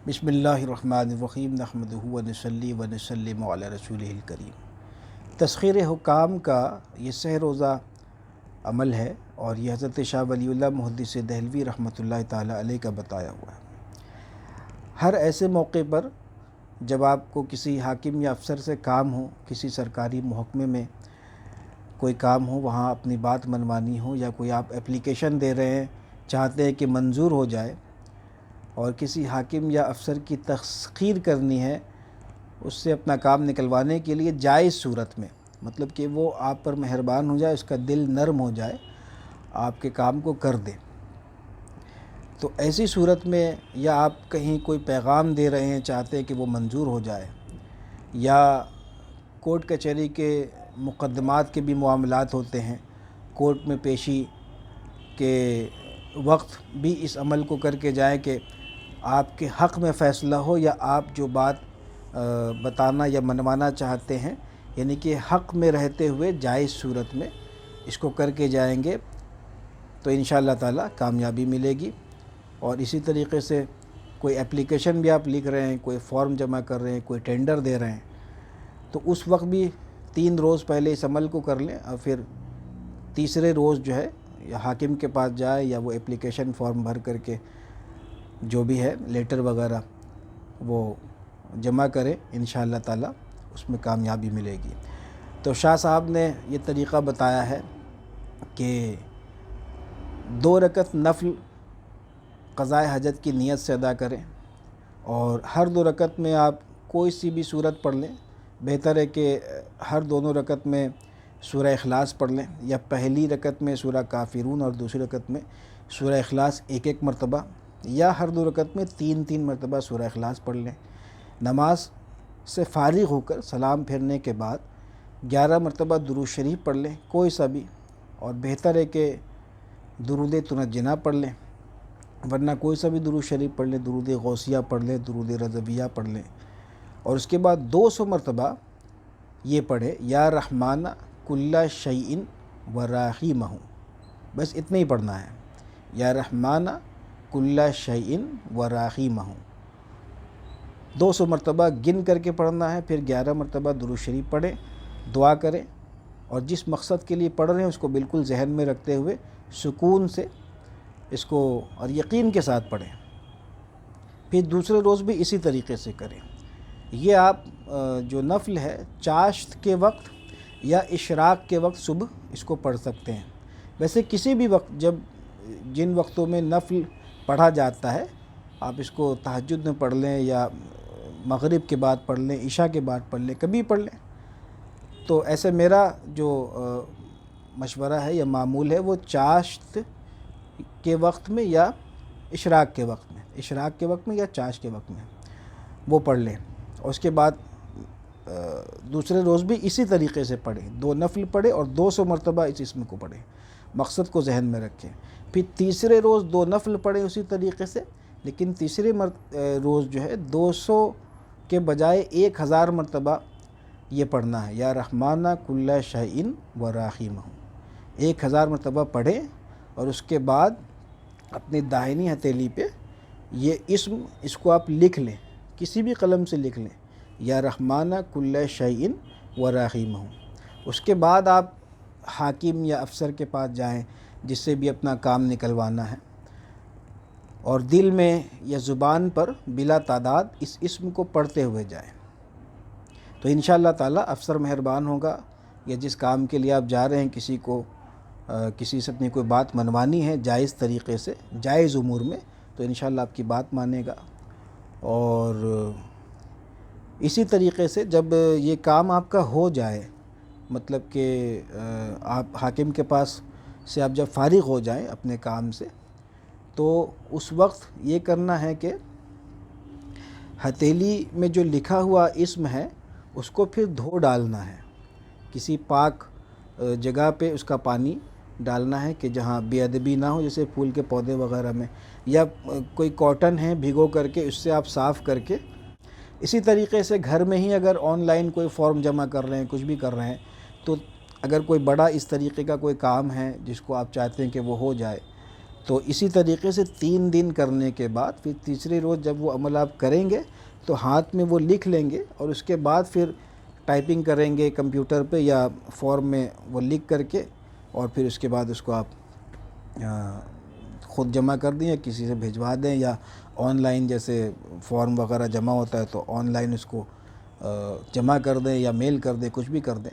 بسم اللہ الرحمن الرحیم نحمدہ و نصلی و نسلم علی رسولہ الکریم۔ تسخیر حکام کا یہ سہ روزہ عمل ہے اور یہ حضرت شاہ ولی اللہ محدث دہلوی رحمۃ اللہ تعالیٰ علیہ کا بتایا ہوا ہے۔ ہر ایسے موقع پر جب آپ کو کسی حاکم یا افسر سے کام ہو، کسی سرکاری محکمے میں کوئی کام ہو، وہاں اپنی بات منوانی ہو، یا کوئی آپ اپلیکیشن دے رہے ہیں چاہتے ہیں کہ منظور ہو جائے، اور کسی حاکم یا افسر کی تسخیر کرنی ہے، اس سے اپنا کام نکلوانے کے لیے جائز صورت میں، مطلب کہ وہ آپ پر مہربان ہو جائے، اس کا دل نرم ہو جائے، آپ کے کام کو کر دے، تو ایسی صورت میں یا آپ کہیں کوئی پیغام دے رہے ہیں چاہتے ہیں کہ وہ منظور ہو جائے، یا کورٹ کچہری کے مقدمات کے بھی معاملات ہوتے ہیں، کورٹ میں پیشی کے وقت بھی اس عمل کو کر کے جائیں کہ آپ کے حق میں فیصلہ ہو، یا آپ جو بات بتانا یا منوانا چاہتے ہیں، یعنی کہ حق میں رہتے ہوئے جائز صورت میں اس کو کر کے جائیں گے تو انشاءاللہ تعالیٰ کامیابی ملے گی۔ اور اسی طریقے سے کوئی اپلیکیشن بھی آپ لکھ رہے ہیں، کوئی فارم جمع کر رہے ہیں، کوئی ٹینڈر دے رہے ہیں، تو اس وقت بھی 3 روز پہلے اس عمل کو کر لیں، اور پھر تیسرے روز جو ہے یا حاکم کے پاس جائے یا وہ اپلیکیشن فارم بھر کر کے جو بھی ہے لیٹر وغیرہ وہ جمع کرے، انشاءاللہ تعالیٰ اس میں کامیابی ملے گی۔ تو شاہ صاحب نے یہ طریقہ بتایا ہے کہ 2 رکعت نفل قضائے حاجت کی نیت سے ادا کریں، اور ہر 2 رکعت میں آپ کوئی سی بھی صورت پڑھ لیں، بہتر ہے کہ ہر دونوں رکعت میں سورہ اخلاص پڑھ لیں، یا پہلی رکعت میں سورہ کافرون اور دوسری رکعت میں سورہ اخلاص 1 مرتبہ، یا ہر 2 رکعت میں 3 مرتبہ سورہ اخلاص پڑھ لیں۔ نماز سے فارغ ہو کر سلام پھیرنے کے بعد 11 مرتبہ درود شریف پڑھ لیں، کوئی سا بھی، اور بہتر ہے کہ درود تنجینا پڑھ لیں، ورنہ کوئی سا بھی درود شریف پڑھ لیں، درود غوثیہ پڑھ لیں، درود رضویہ پڑھ لیں، اور اس کے بعد 200 مرتبہ یہ پڑھے یا رحمانہ کل شیء و رحیمہ، بس اتنا ہی پڑھنا ہے، یا رحمانہ کل شیء و رحیمہ، 200 مرتبہ گن کر کے پڑھنا ہے، پھر 11 مرتبہ درود شریف پڑھیں، دعا کریں، اور جس مقصد کے لیے پڑھ رہے ہیں اس کو بالکل ذہن میں رکھتے ہوئے سکون سے اس کو اور یقین کے ساتھ پڑھیں۔ پھر دوسرے روز بھی اسی طریقے سے کریں۔ یہ آپ جو نفل ہے چاشت کے وقت یا اشراق کے وقت صبح اس کو پڑھ سکتے ہیں، ویسے کسی بھی وقت جن وقتوں میں نفل پڑھا جاتا ہے آپ اس کو تہجد میں پڑھ لیں، یا مغرب کے بعد پڑھ لیں، عشاء کے بعد پڑھ لیں، کبھی پڑھ لیں۔ تو ایسے میرا جو مشورہ ہے یا معمول ہے وہ چاشت کے وقت میں یا اشراق کے وقت میں یا چاشت کے وقت میں وہ پڑھ لیں، اور اس کے بعد دوسرے روز بھی اسی طریقے سے پڑھیں، 2 نفل پڑھیں اور 200 مرتبہ اس اسم کو پڑھیں، مقصد کو ذہن میں رکھیں۔ پھر تیسرے روز 2 نفل پڑھیں اسی طریقے سے، لیکن تیسرے روز جو ہے 200 کے بجائے 1000 مرتبہ یہ پڑھنا ہے، یا رحمانہ کل شیء و رحیمہ، 1000 مرتبہ پڑھیں، اور اس کے بعد اپنی داہنی ہتھیلی پہ یہ اسم اس کو آپ لکھ لیں، کسی بھی قلم سے لکھ لیں، یا رحمانہ کل شیء و رحیمہ۔ اس کے بعد آپ حاکم یا افسر کے پاس جائیں جس سے بھی اپنا کام نکلوانا ہے، اور دل میں یا زبان پر بلا تعداد اس اسم کو پڑھتے ہوئے جائیں، تو انشاءاللہ تعالیٰ افسر مہربان ہوگا، یا جس کام کے لیے آپ جا رہے ہیں کسی سے اپنی کوئی بات منوانی ہے جائز طریقے سے، جائز امور میں، تو انشاءاللہ آپ کی بات مانے گا۔ اور اسی طریقے سے جب یہ کام آپ کا ہو جائے، مطلب کہ آپ حاکم کے پاس سے آپ جب فارغ ہو جائیں اپنے کام سے، تو اس وقت یہ کرنا ہے کہ ہتھیلی میں جو لکھا ہوا اسم ہے اس کو پھر دھو ڈالنا ہے، کسی پاک جگہ پہ اس کا پانی ڈالنا ہے کہ جہاں بے ادبی نہ ہو، جیسے پھول کے پودے وغیرہ میں، یا کوئی کاٹن ہے بھگو کر کے اس سے آپ صاف کر کے، اسی طریقے سے گھر میں ہی اگر آن لائن کوئی فارم جمع کر رہے ہیں، کچھ بھی کر رہے ہیں، تو اگر کوئی بڑا اس طریقے کا کوئی کام ہے جس کو آپ چاہتے ہیں کہ وہ ہو جائے، تو اسی طریقے سے 3 دن کرنے کے بعد پھر تیسرے روز جب وہ عمل آپ کریں گے تو ہاتھ میں وہ لکھ لیں گے، اور اس کے بعد پھر ٹائپنگ کریں گے کمپیوٹر پہ یا فارم میں وہ لکھ کر کے، اور پھر اس کے بعد اس کو آپ خود جمع کر دیں یا کسی سے بھیجوا دیں، یا آن لائن جیسے فارم وغیرہ جمع ہوتا ہے تو آن لائن اس کو جمع کر دیں یا میل کر دیں، کچھ بھی کر دیں۔